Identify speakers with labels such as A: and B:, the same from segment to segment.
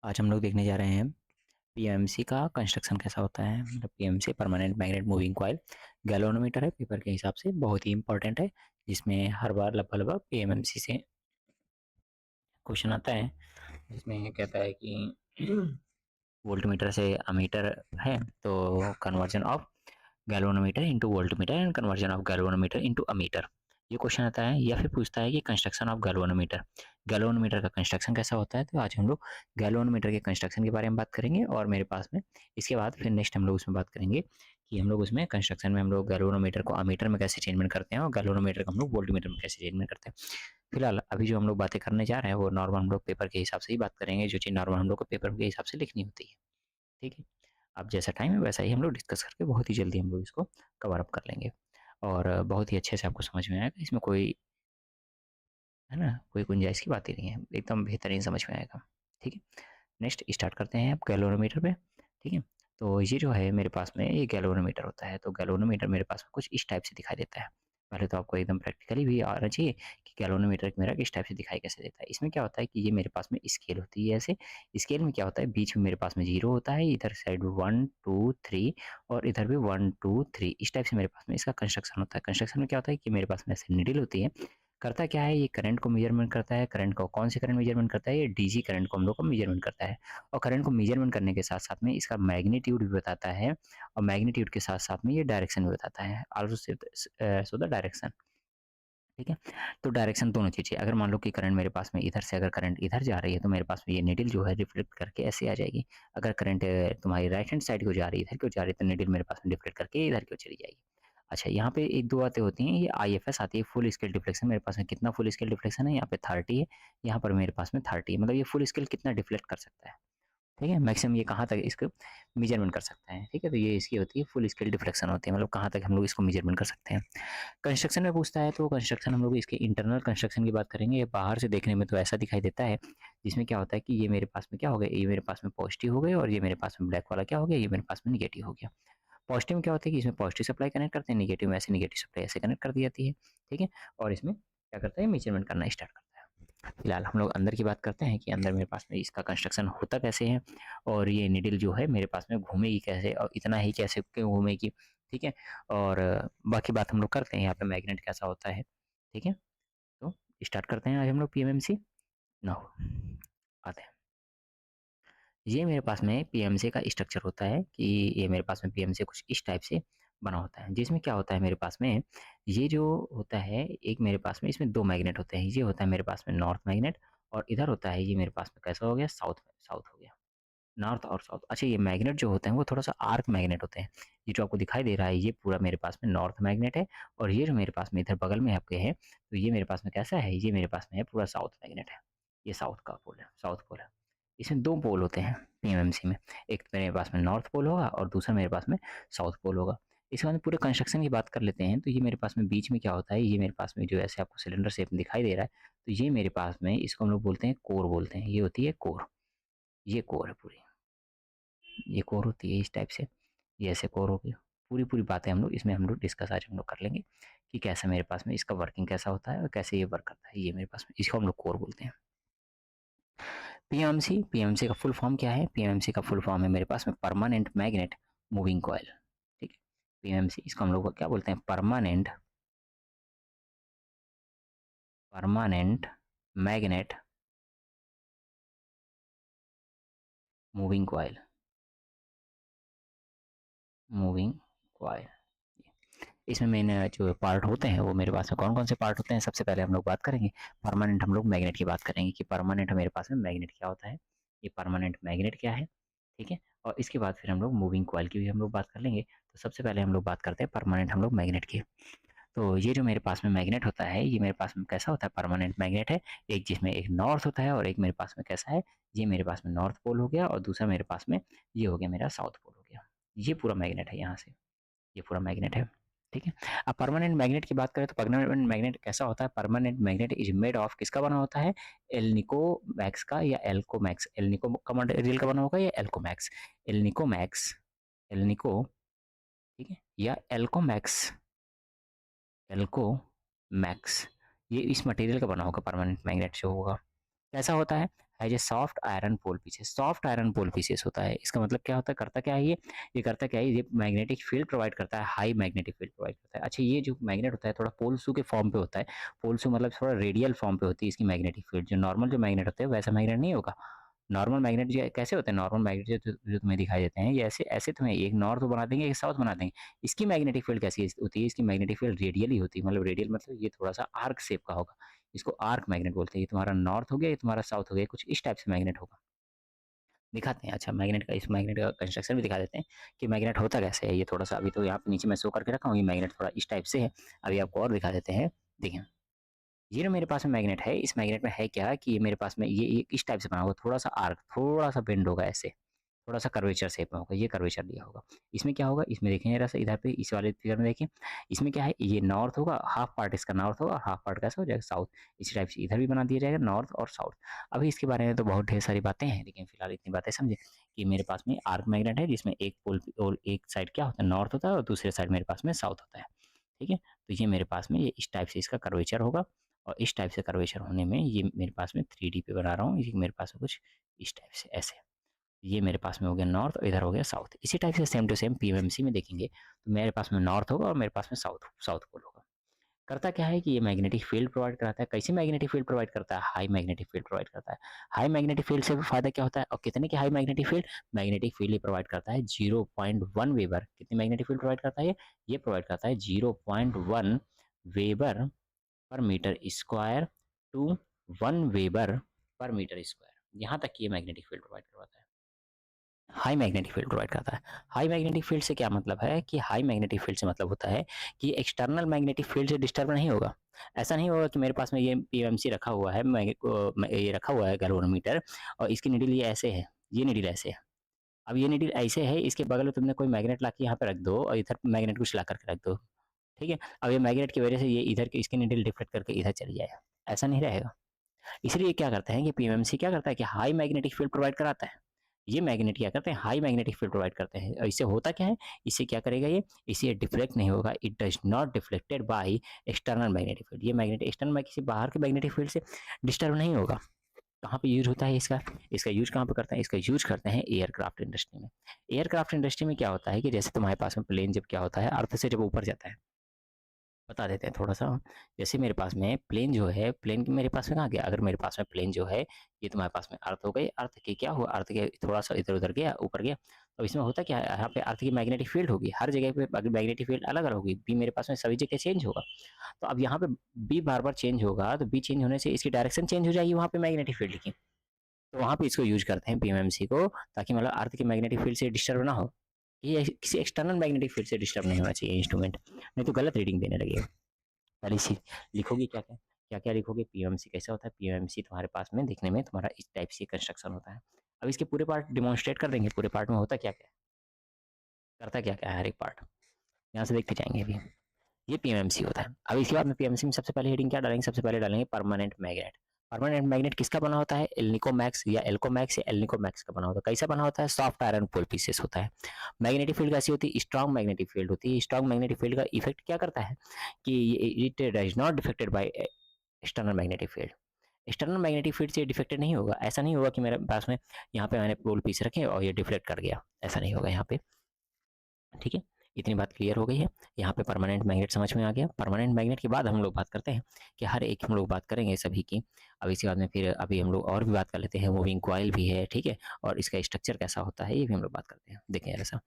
A: आज हम लोग देखने जा रहे हैं पीएमसी का कंस्ट्रक्शन कैसा होता है। मतलब PMC permanent magnet moving coil galvanometer है, पेपर के हिसाब से बहुत ही इंपॉर्टेंट है, जिसमें हर बार लगभग लगभग पीएमसी से क्वेश्चन आता है। जिसमें कहता है कि वोल्टमीटर से अमीटर है, तो conversion of galvanometer into voltmeter and conversion of galvanometer into ammeter, ये क्वेश्चन आता है। या फिर पूछता है कि कंस्ट्रक्शन ऑफ गैल्वेनोमीटर, गैल्वेनोमीटर का कंस्ट्रक्शन कैसा होता है। तो आज हम लोग गैल्वेनोमीटर के कंस्ट्रक्शन के बारे में बात करेंगे। और मेरे पास में इसके बाद फिर नेक्स्ट हम लोग उसमें बात करेंगे कि हम लोग उसमें कंस्ट्रक्शन में हम लोग गैल्वेनोमीटर को अमीटर में कैसे चेंजमेंट करते हैं और गैल्वेनोमीटर को हम लोग वोल्टमीटर में कैसे चेंजमेंट करते हैं। फिलहाल अभी जो हम लोग बातें करने जा रहे हैं वो नॉर्मल हम लोग पेपर के हिसाब से ही बात करेंगे, जो चीज़ नॉर्मल हम लोग को पेपर के हिसाब से लिखनी होती है। ठीक है, अब जैसा टाइम है वैसा ही हम लोग डिस्कस करके बहुत ही जल्दी हम लोग इसको कवर अप कर लेंगे और बहुत ही अच्छे से आपको समझ में आएगा। इसमें कोई है ना, कोई गुंजाइश की बात ही नहीं है, एकदम बेहतरीन समझ में आएगा। ठीक है, नेक्स्ट स्टार्ट करते हैं आप गैल्वेनोमीटर पे। ठीक है, तो ये जो है मेरे पास में ये गैल्वेनोमीटर होता है। तो गैल्वेनोमीटर मेरे पास में कुछ इस टाइप से दिखाई देता है। पहले तो आपको एकदम प्रैक्टिकली भी आना चाहिए कि गैल्वेनोमीटर मेरा किस टाइप से दिखाई कैसे देता है। इसमें क्या होता है कि ये मेरे पास में स्केल होती है ऐसे। स्केल में क्या होता है, बीच में मेरे पास में जीरो होता है, इधर साइड में 1 2 3 और इधर भी 1 2 3, इस टाइप से मेरे पास में इसका कंस्ट्रक्शन होता है। कंस्ट्रक्शन में क्या होता है कि मेरे पास में ऐसे नीडल होती है। करता क्या है, ये करंट को मेजरमेंट करता है। करंट को कौन से करंट मेजरमेंट करता है, ये डीसी करंट को हम लोग को मेजरमेंट करता है। और करंट को मेजरमेंट करने के साथ साथ में इसका मैग्नीट्यूड भी बताता है, और मैग्नीट्यूड के साथ साथ में ये डायरेक्शन भी बताता है, आल्सो सो द डायरेक्शन। ठीक है, तो डायरेक्शन दोनों चीज़ें, अगर मान लो कि करंट मेरे पास में इधर से अगर करंट इधर जा रही है तो मेरे पास में ये निडल जो है रिफ्लेक्ट करके ऐसे आ जाएगी। अगर करंट तुम्हारी राइट हैंड साइड को जा रही है, इधर क्यों जा रही है, तो निडल मेरे पास में डिफ्लेक्ट करके इधर क्यों चली जाएगी। अच्छा, यहाँ पे एक दो बातें होती हैं, ये आईएफएस आती है, फुल स्केल डिफ्लेक्शन। मेरे पास में कितना फुल स्केल डिफ्लेक्शन है, यहाँ पे 30 है, यहाँ पर मेरे पास में 30 है। मतलब ये फुल स्केल कितना डिफ्लेक्ट कर सकता है। ठीक है, मैक्सिमम ये कहाँ तक इसको मेजरमेंट कर सकते हैं। ठीक है, तो ये इसकी होती है फुल स्केल डिफ्लेक्शन होती है, मतलब कहाँ तक हम लोग इसको मेजरमेंट कर सकते हैं। कंस्ट्रक्शन में पूछता है तो कंस्ट्रक्शन हम लोग इसके इंटरनल कंस्ट्रक्शन की बात करेंगे। ये बाहर से देखने में तो ऐसा दिखाई देता है, जिसमें क्या होता है कि ये मेरे पास में क्या हो गया, ये मेरे पास में पॉजिटिव हो गए और ये मेरे पास में ब्लैक वाला क्या हो गया, ये मेरे पास में निगेटिव हो गया। पॉजिटिव में क्या होता है कि इसमें पॉजिटिव सप्लाई कनेक्ट करते हैं, निगेटिव में ऐसे निगेटिव सप्लाई ऐसे कनेक्ट कर दी जाती है। ठीक है, और इसमें क्या करता है, मेजरमेंट करना स्टार्ट करता है। फिलहाल हम लोग अंदर की बात करते हैं कि अंदर मेरे पास में इसका कंस्ट्रक्शन होता कैसे है, और ये निडल जो है मेरे पास में घूमेगी कैसे और इतना ही कैसे क्यों घूमेगी। ठीक है, और बाकी बात हम लोग करते हैं यहाँ पे मैग्नेट कैसा होता है। ठीक है, तो स्टार्ट करते हैं आज हम लोग पीएमएमसी नाउ आते हैं। ये मेरे पास में पीएमसी का स्ट्रक्चर होता है कि ये मेरे पास में पीएमसी कुछ इस टाइप से बना होता है, जिसमें क्या होता है मेरे पास में ये जो होता है, एक मेरे पास में इसमें दो मैग्नेट होते हैं। ये होता है मेरे पास में नॉर्थ मैग्नेट, और इधर होता है ये मेरे पास में कैसा हो गया, साउथ, साउथ हो गया, नॉर्थ और साउथ। अच्छा, ये मैग्नेट जो होते हैं वो थोड़ा सा आर्क मैग्नेट होते हैं। ये जो आपको दिखाई दे रहा है ये पूरा मेरे पास में नॉर्थ मैग्नेट है, और ये जो मेरे पास में इधर बगल में आपके है, तो ये मेरे पास में कैसा है, ये मेरे पास में है पूरा साउथ मैग्नेट है। ये साउथ का पोल है, साउथ पोल है। इसमें दो पोल होते हैं पीएमएमसी में, एक मेरे पास में नॉर्थ पोल होगा और दूसरा मेरे पास में साउथ पोल होगा। इसके बाद पूरे कंस्ट्रक्शन की बात कर लेते हैं। तो ये मेरे पास में बीच में क्या होता है, ये मेरे पास में जो ऐसे आपको सिलेंडर शेप में दिखाई दे रहा है, तो ये मेरे पास में इसको हम लोग बोलते हैं कोर बोलते हैं। ये होती है कोर, ये कोर है पूरी, ये कोर होती है इस टाइप से, ये ऐसे कोर हो गया। पूरी पूरी बातें हम लोग इसमें हम लोग डिस्कस आज हम लोग कर लेंगे कि कैसा मेरे पास में इसका वर्किंग कैसा होता है और कैसे ये वर्क करता है। ये मेरे पास में इसको हम लोग कोर बोलते हैं। पीएमसी, पीएमसी का फुल फॉर्म क्या है, पीएमसी का फुल फॉर्म है मेरे पास में परमानेंट मैग्नेट मूविंग कॉइल। ठीक है, पीएमसी इसको हम लोग क्या बोलते हैं, permanent, permanent magnet moving coil, moving coil. इसमें मेन जो पार्ट होते हैं वो मेरे पास में कौन कौन से पार्ट होते हैं, सबसे पहले हम लोग बात करेंगे परमानेंट, हम लोग मैग्नेट की बात करेंगे कि परमानेंट मेरे पास में मैग्नेट क्या होता है, ये परमानेंट मैग्नेट क्या है। ठीक है, और इसके बाद फिर हम लोग मूविंग कॉइल की भी हम लोग बात कर लेंगे। तो सबसे पहले हम लोग बात करते हैं परमानेंट हम लोग मैग्नेट की। तो ये जो मेरे पास में मैग्नेट होता है, ये मेरे पास में कैसा होता है, परमानेंट मैग्नेट है। एक जिसमें एक नॉर्थ होता है और एक मेरे पास में कैसा है, ये मेरे पास में नॉर्थ पोल हो गया और दूसरा मेरे पास में ये हो गया मेरा साउथ पोल हो गया। ये पूरा मैग्नेट है यहाँ से, ये पूरा मैग्नेट है। ठीक है, अब परमानेंट मैग्नेट की बात करें तो परमानेंट मैग्नेट कैसा होता है, permanent magnet is made of, किसका बना होता है, एलनिको मैक्स का या एल्को मैक्स, एलनिको का मटेरियल का बना होगा या एल्को मैक्स, एलनिको मैक्स, एलनिको, ठीक है, या एल्को मैक्स, एल्को मैक्स, ये इस मटेरियल का बना होगा परमानेंट मैग्नेट जो होगा। कैसा होता है, has a soft iron pole pieces. Soft iron pole pieces होता है, इसका मतलब क्या होता है, करता क्या है ये करता क्या है, ये मैग्नेटिक फील्ड प्रोवाइड करता है, हाई मैग्नेटिक फील्ड प्रोवाइड करता है। अच्छा, ये जो मैग्नेट होता है थोड़ा पोलसू के फॉर्म पे होता है, पोलसू मतलब थोड़ा रेडियल फॉर्म पे होती है इसकी मैग्नेटिक फील्ड। जो नॉर्मल जो मैग्नेट होते हैं वैसा मैग्नेट नहीं होगा। नॉर्मल मैग्नेट जो कैसे होते हैं, नॉर्मल मैग्नेट जो तुम्हें दिखाई देते हैं ये ऐसे ऐसे तुम्हें एक नॉर्थ बना देंगे, एक साउथ बना देंगे। इसकी मैग्नेटिक फील्ड कैसी होती है, इसकी मैग्नेटिक फील्ड रेडियल ही होती है, मतलब रेडियल मतलब ये थोड़ा सा आर्क शेप का होगा, इसको आर्क मैग्नेट बोलते हैं। ये तुम्हारा नॉर्थ हो गया, ये तुम्हारा साउथ हो गया, कुछ इस टाइप से मैग्नेट होगा। दिखाते हैं, अच्छा मैग्नेट का, इस मैग्नेट का कंस्ट्रक्शन भी दिखा देते हैं कि मैग्नेट होता कैसे है। ये थोड़ा सा अभी तो यहाँ पे नीचे मैं शो करके रखा हूँ, ये मैग्नेट थोड़ा इस टाइप से है। अभी आपको और दिखा देते हैं। देखिए, ये जो मेरे पास में मैग्नेट है, इस मैग्नेट में है क्या कि ये मेरे पास में ये इस टाइप से बना होगा, थोड़ा सा आर्क, थोड़ा सा बेंड होगा ऐसे, थोड़ा सा कर्वेचर शेप में होगा, ये कर्वेचर दिया होगा। इसमें क्या होगा, इसमें देखें जरा सा, इधर पे इस वाले फिगर में देखें, इसमें क्या है, ये नॉर्थ होगा, हाफ पार्ट इसका नॉर्थ होगा और हाफ पार्ट कैसा हो जाएगा, साउथ। इसी टाइप से इधर भी बना दिया जाएगा, नॉर्थ और साउथ। अभी इसके बारे में तो बहुत ढेर सारी बातें हैं, लेकिन फिलहाल इतनी बातें समझे कि मेरे पास में आर्क मैग्नेट है, जिसमें एक पोल और एक साइड क्या होता है, नॉर्थ होता है, और दूसरे साइड मेरे पास में साउथ होता है। ठीक है, तो ये मेरे पास में ये इस टाइप से इसका कर्वेचर होगा, और इस टाइप से कर्वेचर होने में ये मेरे पास में 3D पे बना रहा हूँ, ये मेरे पास में कुछ इस टाइप से ऐसे, ये मेरे पास में हो गया नॉर्थ और इधर हो गया साउथ। इसी टाइप से सेम टू सेम पीएमएमसी में देखेंगे तो मेरे पास में नॉर्थ होगा और मेरे पास में साउथ साउथ पोल होगा। करता क्या है कि ये मैग्नेटिक फील्ड प्रोवाइड कराता है। कैसे मैग्नेटिक फील्ड प्रोवाइड करता है, हाई मैग्नेटिक फील्ड प्रोवाइड करता है। हाई मैग्नेटिक फील्ड से फायदा क्या होता है, और कितने की हाई मैग्नेटिक फील्ड ये प्रोवाइड करता है 0.1 वेबर। कितनी मैग्नेटिक फील्ड प्रोवाइड करता है ये प्रोवाइड करता है 0.1 weber per metre square to 1 weber per metre square. यहाँ तक ये मैग्नेटिक फील्ड प्रोवाइड करवाता है, हाई मैग्नेटिक फील्ड प्रोवाइड करता है। हाई मैग्नेटिक फील्ड से क्या मतलब है कि हाई मैग्नेटिक फील्ड से मतलब होता है कि एक्सटर्नल मैग्नेटिक फील्ड से डिस्टर्ब नहीं होगा। ऐसा नहीं होगा कि मेरे पास में ये पीएमसी रखा हुआ है, ये रखा हुआ है गैल्वेनोमीटर, और इसकी निडल ये ऐसे है, ये निडल ऐसे है। अब ये निडल ऐसे है, इसके बगल में तुमने कोई मैग्नेट ला के यहाँ पे रख दो और इधर मैग्नेट कुछ ला करके रख दो, ठीक है। अब ये मैग्नेट की वजह से ये इधर इसकी निडल डिफ्लेक्ट करके इधर चली जाए, ऐसा नहीं रहेगा। इसलिए क्या करते हैं कि पीएमसी क्या करता है कि हाई मैग्नेटिक फील्ड प्रोवाइड कराता है। ये मैग्नेट क्या करते हैं, हाई मैग्नेटिक फील्ड प्रोवाइड करते हैं। और इससे होता क्या है, इससे क्या करेगा ये, इससे डिफ्लेक्ट नहीं होगा, it does not deflected by external magnetic field. ये मैग्नेट एक्सटर्नल में किसी बाहर के मैग्नेटिक फील्ड से डिस्टर्ब नहीं होगा। कहाँ पे यूज होता है इसका, इसका यूज कहाँ पे करते हैं, इसका यूज करते हैं एयरक्राफ्ट इंडस्ट्री में। एयरक्राफ्ट इंडस्ट्री में क्या होता है कि जैसे तुम्हारे पास में प्लेन जब क्या होता है, अर्थ से जब ऊपर जाता है, बता देते हैं थोड़ा सा। जैसे मेरे पास में प्लेन जो है, प्लेन मेरे पास में कहाँ गया, अगर मेरे पास में प्लेन जो है ये तुम्हारे पास में अर्थ हो गई, अर्थ की क्या हुआ, अर्थ के थोड़ा सा इधर उधर गया, ऊपर गया, तो इसमें होता क्या है, यहाँ पे अर्थ की मैग्नेटिक फील्ड होगी, हर जगह पे मैग्नेटिक फील्ड अलग अलग होगी, बी मेरे पास में सभी जगह चेंज होगा। तो अब यहाँ पे बी बार बार चेंज होगा, तो बी चेंज होने से इसकी डायरेक्शन चेंज हो जाएगी वहाँ पे मैग्नेटिक फील्ड की। तो वहाँ पे इसको यूज करते हैं पीएमएमसी को, ताकि मतलब अर्थ की मैग्नेटिक फील्ड से डिस्टर्ब ना हो, ये किसी एक्सटर्नल मैग्नेटिक फील्ड से डिस्टर्ब नहीं होना चाहिए इंस्ट्रूमेंट, नहीं तो गलत रीडिंग देने लगेगा। पहली चीज लिखोगी क्या क्या, क्या क्या लिखोगे, पीएमसी कैसा होता है। पीएमसी तुम्हारे पास में देखने में तुम्हारा इस टाइप से कंस्ट्रक्शन होता है। अब इसके पूरे पार्ट डिमॉन्स्ट्रेट कर देंगे, पूरे पार्ट में होता क्या क्या, करता क्या क्या है हर एक पार्ट, यहाँ से देखते जाएंगे अभी। ये पीएमसी होता है। अब इसके बाद में पीएमसी में सबसे पहले हेडिंग क्या डालेंगे, सबसे पहले डालेंगे परमानेंट मैग्नेट। परमानेंट मैग्नेट किसका बना होता है, एल्निकोमैक्स या एल्कोमैक्स या एल्निकोमैक्स का बना होता है। कैसा बना होता है, सॉफ्ट आयरन पोल पीसेस होता है। मैग्नेटिक फील्ड कैसी होती है, स्ट्रॉन्ग मैग्नेटिक फील्ड होती है। स्ट्रॉन्ग मैग्नेटिक फील्ड का इफेक्ट क्या करता है कि it does not defected by external magnetic field. External magnetic field से डिफेक्टेड नहीं होगा। ऐसा नहीं होगा कि मेरे पास में यहाँ पे मैंने पोल पीस रखे और ये डिफ्लेक्ट कर गया, ऐसा नहीं होगा यहाँ पे। ठीक है, इतनी बात क्लियर हो गई है। यहाँ पे परमानेंट मैग्नेट समझ में आ गया। परमानेंट मैग्नेट के बाद हम लोग बात करते हैं कि हर एक हम लोग बात करेंगे सभी की। अब इसके बाद में फिर अभी हम लोग और भी बात कर लेते हैं, मूविंग कॉइल भी है, ठीक है, और इसका स्ट्रक्चर कैसा होता है ये भी हम लोग बात करते हैं। देखें ऐसा,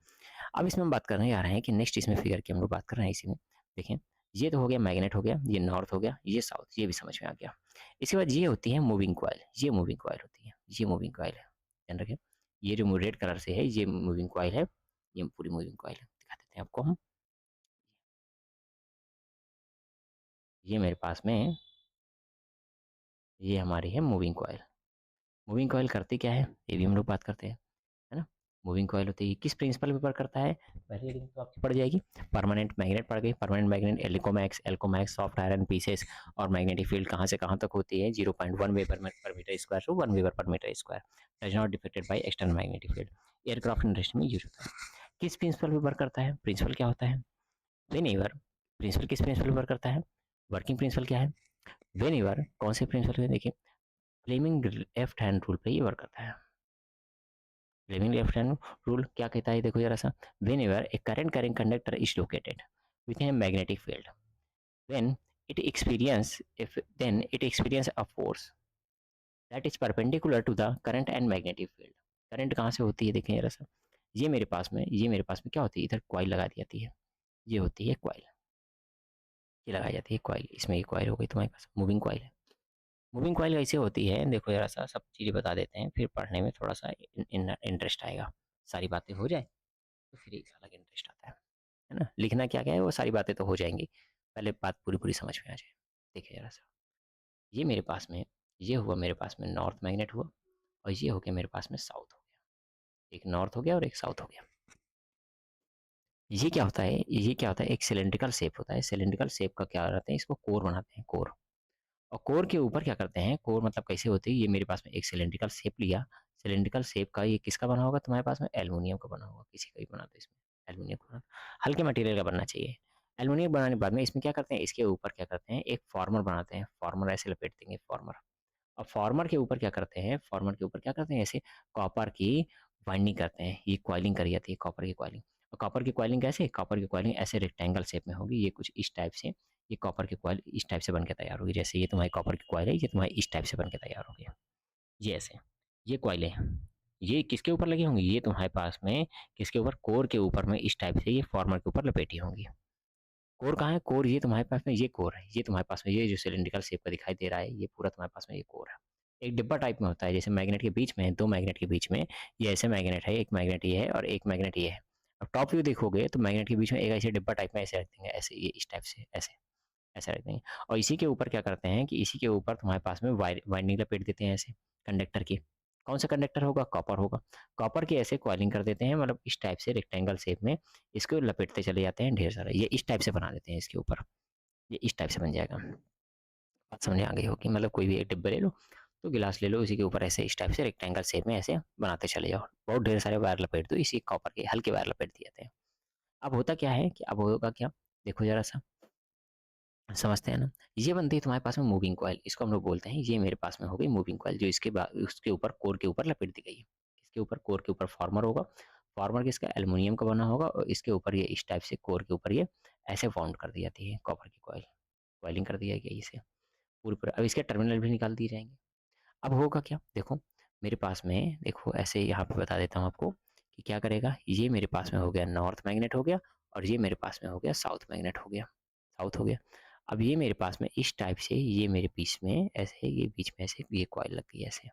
A: अब इसमें हम बात करने जा रहे हैं कि नेक्स्ट इसमें फिगर की हम लोग बात कर रहे हैं इसी में। देखें, ये तो हो गया मैग्नेट हो गया, ये नॉर्थ हो गया, ये साउथ, ये भी समझ में आ गया। इसके बाद ये होती है मूविंग कॉइल, ये मूविंग कॉइल होती है, ये मूविंग कॉइल है, ध्यान रखें। ये जो रेड कलर से है ये मूविंग कॉइल है, ये पूरी मूविंग कॉइल है। दिखा देते हैं आपको हम, ये मेरे पास में ये हमारी है मूविंग कॉइल। मूविंग कॉइल करती क्या है ये भी हम लोग बात करते हैं, है ना। मूविंग कॉइल होती है, किस प्रिंसिपल पे वर्क करता है, पहली रीडिंग तो आपकी पड़ जाएगी। परमानेंट मैग्नेट पड़ गई, permanent magnet Alcomax, Alcomax soft iron pieces, और मैग्नेटिक फील्ड कहाँ से कहाँ तक होती है 0.1 weber per metre square to 1 weber per metre square, does not defected by external magnetic field. Aircraft industry में यूज होता है। किस प्रिंसिपल पे वर्क करता है, प्रिंसिपल क्या होता है, वेन एवर। प्रिंसिपल किस प्रिंसिपल पे वर्क करता है, वर्किंग प्रिंसिपल क्या है, वेन एवर। कौन से प्रिंसिपल है देखिए, फ्लेमिंग लेफ्ट हैंड रूल पे ये वर्क करता है। फ्लेमिंग लेफ्ट हैंड रूल क्या कहता है, देखो जरा सा। Whenever a current carrying conductor is located with a magnetic field, when it experience if then it experience a force that is perpendicular to the current and magnetic field। Current कहाँ से होती है, देखें जरा सा। ये मेरे पास में क्या होती है, इधर कॉइल लगा दी जाती है, ये होती है कॉइल, ये लगाई जाती है कॉइल, इसमें ये कॉइल हो गई तुम्हारे पास मूविंग कॉइल है। मूविंग कॉइल कैसे होती है, देखो जरा सा, सब चीज़ें बता देते हैं, फिर पढ़ने में थोड़ा सा इंटरेस्ट आएगा। सारी बातें हो जाए तो फिर एक अलग इंटरेस्ट आता है ना। लिखना क्या क्या है, वो सारी बातें तो हो जाएंगी, पहले बात पूरी पूरी समझ में आ जाए। देखिए जरा सा, ये मेरे पास में, ये हुआ मेरे पास में नॉर्थ मैग्नेट हुआ, और ये हो गया मेरे पास में साउथ हो गया, एक नॉर्थ हो गया और एक साउथ हो गया। ये क्या होता है, ये क्या होता है, एक सिलेंड्रिकल शेप होता है। सिलेंड्रिकल शेप का क्या रहता है, इसको कोर बनाते हैं, कोर। और कोर के ऊपर क्या करते हैं, कोर मतलब कैसे होती है, ये मेरे पास में एक सिलेंड्रिकल शेप लिया। सिलेंड्रिकल शेप का ये किसका बना होगा तुम्हारे पास में, एल्युमिनियम का बना होगा, किसी का भी बना दो इसमें, एल्युमिनियम का बना, हल्के मटेरियल का बनना चाहिए। एल्युमिनियम बनाने के बाद में इसमें क्या करते हैं, इसके ऊपर क्या करते हैं, एक फॉर्मर बनाते हैं, फॉर्मर ऐसे लपेट देंगे, फॉर्मर। और फॉर्मर के ऊपर क्या करते हैं, फॉर्मर के ऊपर क्या करते हैं, ऐसे कॉपर की वाइंडिंग करते हैं, ये कॉइलिंग करी जाती है, कॉपर की कॉइलिंग। और कॉपर की कॉइलिंग कैसे, कॉपर की कॉइलिंग ऐसे रेक्टेंगल शेप में होगी, ये कुछ इस टाइप से, ये कॉपर की कॉइल इस टाइप से बन के तैयार होगी, जैसे ये तुम्हारी कॉपर की कॉइल है, ये तुम्हारी इस टाइप से बन के तैयार होगी, ये ऐसे। ये कॉइलें ये किसके ऊपर लगी होंगी, ये तुम्हारे पास में किसके ऊपर, कोर के ऊपर में इस टाइप से ये फॉर्मर के ऊपर लपेटी होंगी। कोर कहाँ है, कोर ये तुम्हारे पास में, ये कोर है, ये तुम्हारे पास में, ये जो सिलिंड्रिकल शेप का दिखाई दे रहा है, ये पूरा तुम्हारे पास में ये कोर है। एक डिब्बा टाइप में होता है, जैसे मैग्नेट के बीच में, दो मैग्नेट के बीच में, ये ऐसे मैग्नेट है, एक मैग्नेट ये है और एक मैग्नेट ये है। अब टॉप व्यू देखोगे तो मैग्नेट के बीच में एक ऐसे डिब्बा टाइप में ऐसे रख देंगे, ऐसे ये इस टाइप से, ऐसे ऐसा रख देंगे। और इसी के ऊपर क्या करते हैं कि इसी के ऊपर तुम्हारे पास में वाइंडिंग लपेट देते हैं ऐसे कंडक्टर की। कौन सा कंडक्टर होगा, कॉपर होगा। कॉपर की ऐसे कॉइलिंग कर देते हैं, मतलब इस टाइप से रेक्टेंगल शेप में इसको लपेटते चले जाते हैं ढेर सारा, ये इस टाइप से बना देते हैं इसके ऊपर, ये इस टाइप से बन जाएगा। बात समझ आ गई होगी, मतलब कोई भी एक डिब्बा ले लो, तो गिलास ले लो, इसी के ऊपर ऐसे इस टाइप से रेक्टेंगल शेप में ऐसे बनाते चले जाओ, बहुत ढेर सारे वायर लपेट दो, इसी कॉपर के हल्के वायर लपेट दिए जाते हैं। अब होता क्या है कि अब होगा क्या, देखो जरा सा, समझते हैं ना। ये बनती है तुम्हारे पास में मूविंग कॉइल, इसको हम लोग बोलते हैं, ये मेरे पास में हो गई मूविंग कॉइल, जो इसके बाद उसके ऊपर कोर के ऊपर लपेट दी गई है। इसके ऊपर कोर के ऊपर फॉर्मर होगा, फॉर्मर किसका, एल्युमिनियम का बना होगा, और इसके ऊपर ये इस टाइप से कोर के ऊपर ये ऐसे वाउंड कर दी जाती है कॉपर की कॉइल, कॉइलिंग कर दी जाएगी इसे पूरी पूरा। अब इसके टर्मिनल भी निकाल दिए जाएंगे। अब होगा क्या, देखो मेरे पास में, देखो ऐसे यहाँ पे बता देता हूँ आपको कि क्या करेगा, ये मेरे पास में हो गया नॉर्थ मैग्नेट हो गया, और ये मेरे पास में हो गया साउथ मैग्नेट हो गया, साउथ हो गया। अब ये मेरे पास में इस टाइप से, ये मेरे बीच में ऐसे, ये बीच में ऐसे ये कॉइल लग गई ऐसे,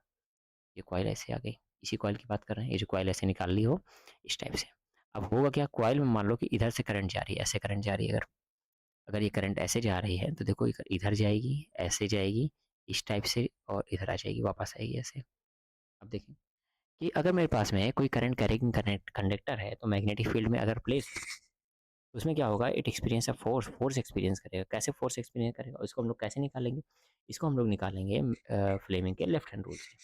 A: ये कॉइल ऐसे आ गई, इसी कॉइल की बात कर रहे हैं, ये जो कॉइल ऐसे निकाल ली हो इस टाइप से। अब होगा क्या, कॉइल में मान लो कि इधर से करंट जा रही है, ऐसे करंट जा रही है, अगर अगर ये करंट ऐसे जा रही है तो देखो इधर जाएगी, ऐसे जाएगी इस टाइप से, और इधर आ जाएगी, वापस आएगी ऐसे। अब देखिए कि अगर मेरे पास में कोई करंट कैरिंग कंडक्टर है, तो मैग्नेटिक फील्ड में अगर प्लेस, तो उसमें क्या होगा, it experience a force, force experience करेगा। कैसे फोर्स एक्सपीरियंस करेगा, इसको हम लोग कैसे निकालेंगे, इसको हम लोग निकालेंगे फ्लेमिंग के लेफ्ट हैंड रूल से।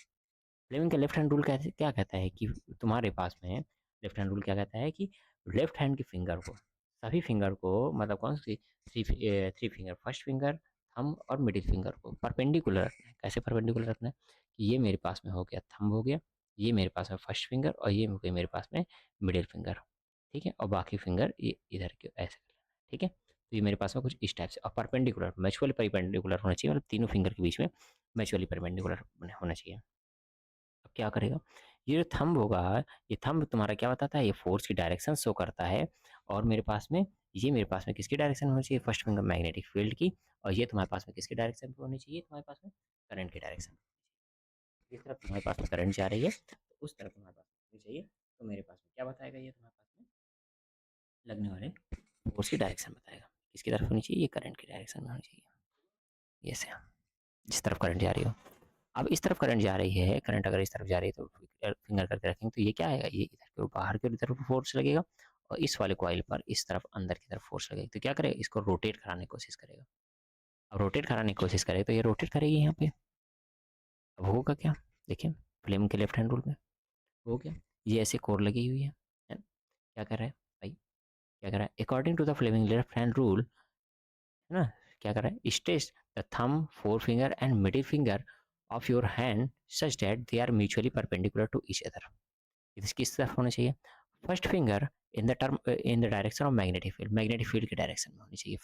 A: फ्लेमिंग का लेफ्ट हैंड रूल कैसे क्या कहता है कि तुम्हारे पास में लेफ्ट हैंड रूल क्या कहता है कि लेफ्ट हैंड की फिंगर को, सभी फिंगर को, मतलब कौन सी, three three finger, first finger, thumb और मिडिल फिंगर को परपेंडिकुलर रखना है। कैसे परपेंडिकुलर रखना है, कि ये मेरे पास में हो गया थंब हो गया, ये मेरे पास में फर्स्ट फिंगर, और ये हो गया मेरे पास में मिडिल फिंगर, ठीक है। और बाकी फिंगर ये इधर के ऐसे कर लेना, ठीक है। तो ये मेरे पास में कुछ इस टाइप से, और परपेंडिकुलर, म्यूचुअली परपेंडिकुलर होना चाहिए, मतलब तीनों फिंगर के बीच में म्यूचुअली परपेंडिकुलर होना चाहिए। अब क्या करेगा, ये जो थंब होगा, ये थंब तुम्हारा क्या बताता है, ये फोर्स की डायरेक्शन शो करता है। और मेरे पास में, ये मेरे पास में किसकी डायरेक्शन होनी चाहिए, फर्स्ट फिंगर मैग्नेटिक फील्ड की, और ये तुम्हारे पास में किसकी डायरेक्शन पे होनी चाहिए, तुम्हारे पास में करंट की डायरेक्शन। जिस तरफ तुम्हारे पास में करंट जा रही है, तो उस तरफ तुम्हारे पास होनी चाहिए। तो मेरे पास में क्या बताएगा, ये तुम्हारे पास में लगने वाले फोर्स की डायरेक्शन बताएगा, किसकी तरफ होनी चाहिए, ये करंट की डायरेक्शन में होनी चाहिए, ये से, जिस तरफ करंट जा रही हो। अब इस तरफ करंट जा रही है, करंट अगर इस तरफ जा रही है तो फिंगर करके रखेंगे, तो ये क्या आएगा, ये इधर के बाहर की तरफ फोर्स लगेगा, और इस वाले कॉइल पर इस तरफ अंदर की तरफ फोर्स लगेगी, तो क्या करेगा, इसको रोटेट कराने की कोशिश करेगा। अब रोटेट कराने की कोशिश करेगा तो ये रोटेट करेगी यहाँ पे। अब होगा क्या, देखिए फ्लेम के लेफ्ट हैंड रूल में हो गया, ये ऐसे कोर लगी हुई है ना? क्या कर रहा है भाई, क्या कर रहा है, according to the Fleming left hand rule, है ना, क्या कर रहा है, stretch the thumb, four finger and middle finger of your hand such that they are mutually perpendicular to each other. ये किस तरफ होना चाहिए? First finger in the direction of magnetic field के डायरेक्शन में होनी चाहिए